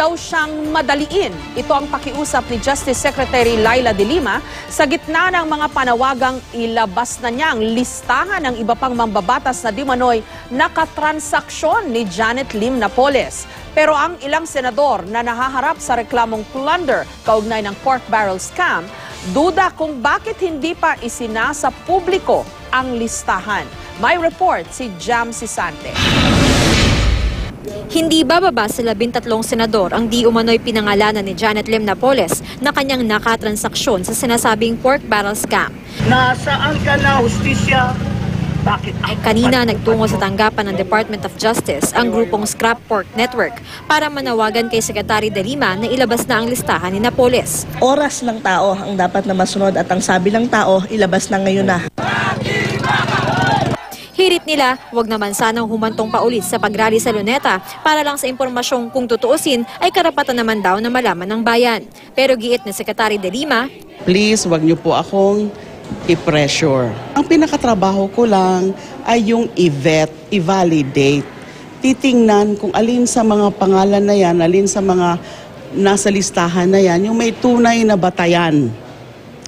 daw siyang madaliin. Ito ang pakiusap ni Justice Secretary Laila De Lima sa gitna ng mga panawagang ilabas na niya ang listahan ng iba pang mambabatas na di manoy nakatransaksyon ni Janet Lim Napoles. Pero ang ilang senador na nahaharap sa reklamong plunder kaugnay ng pork barrel scam, duda kung bakit hindi pa isinasa publiko ang listahan. May report si Jam Sisante. Hindi bababa sa 13 senador ang di umano'y pinangalanan ni Janet Lim Napoles na kanyang nakatransaksyon sa sinasabing pork barrel scam. Nasaan ka na, hustisya? Bakit Kanina nagtungo sa tanggapan ng Department of Justice ang grupong Scrap Pork Network para manawagan kay Secretary De Lima na ilabas na ang listahan ni Napoles. Oras ng tao ang dapat na masunod at ang sabi ng tao, ilabas na ngayon na. Hirit nila, wag naman sanang humantong paulit sa pagrally sa Luneta para lang sa impormasyong kung tutuusin ay karapatan naman daw na malaman ng bayan. Pero giit ni Secretary De Lima, please, wag niyo po akong i-pressure. Ang pinakatrabaho ko lang ay yung i-validate. Titingnan kung alin sa mga pangalan na yan, alin sa mga nasa listahan na yan, yung may tunay na batayan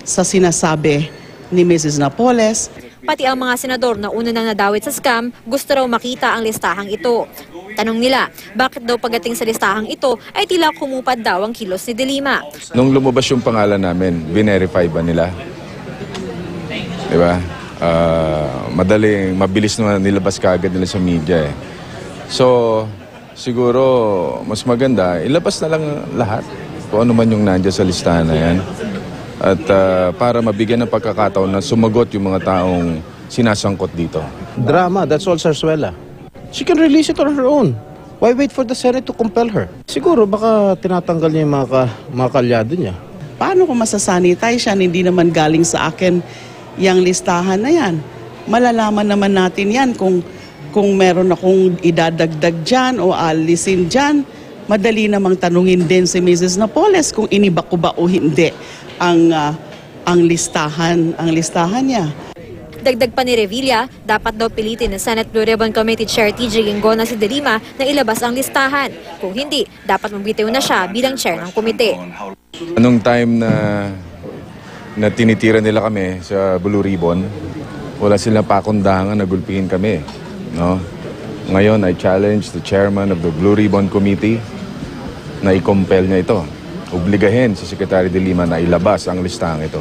sa sinasabi ni Mrs. Napoles. Pati ang mga senador na una nang nadawit sa scam, gusto raw makita ang listahang ito. Tanong nila, bakit daw pagdating sa listahang ito ay tila kumupad daw ang kilos ni De Lima? Nung lumabas yung pangalan namin, binerify ba nila? Diba? Mabilis naman nilabas kaagad nila sa media eh. So, siguro mas maganda, ilabas na lang lahat. Kung ano man yung nandiyan sa listahan na yan. At para mabigyan ng pagkakataon na sumagot yung mga taong sinasangkot dito. Drama, that's all Zarzuela. She can release it on her own. Why wait for the Senate to compel her? Siguro baka tinatanggal niya yung mga kalyado niya. Paano kung masasanitay siya, hindi naman galing sa akin yung listahan na yan? Malalaman naman natin yan kung meron akong idadagdag dyan o alisin dyan. Madali namang tanungin din si Mrs. Napoles kung iniba ko ba o hindi ang listahan niya. Dagdag pa ni Revilla, dapat daw pilitin ng Senate Blue Ribbon Committee Chair TJ Ginggona si De Lima na ilabas ang listahan. Kung hindi, dapat magbitiw na siya bilang chair ng komite. Anong time na tinitira nila kami sa Blue Ribbon, wala silang pakundangan na gulpihin kami. No? Ngayon, I challenge the chairman of the Blue Ribbon Committee na i-compel niya ito. Obligahin si Secretary De Lima na ilabas ang listahang ito.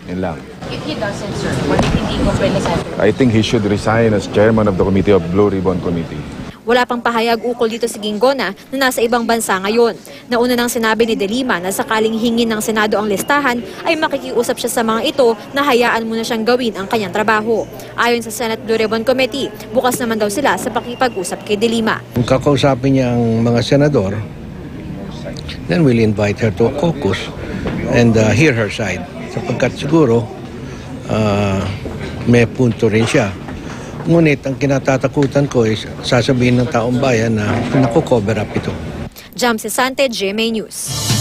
Yun lang. If he doesn't, sir, what if hindi compel ni Senator? I think he should resign as chairman of the Committee of Blue Ribbon Committee. Wala pang pahayag ukol dito si Ginggona na nasa ibang bansa ngayon. Nauna nang sinabi ni De Lima na sakaling hingin ng Senado ang listahan ay makikiusap siya sa mga ito na hayaan muna siyang gawin ang kanyang trabaho. Ayon sa Senate Blue Ribbon Committee, bukas naman daw sila sa pakipag-usap kay De Lima. Kung kakausapin niya ang mga senador, then we'll invite her to a caucus and hear her side. Sapagkat siguro may punto rin siya. Ngunit ang kinatatakutan ko is sasabihin ng taong bayan na naku-cover up ito. Jam Sisante, GMA News.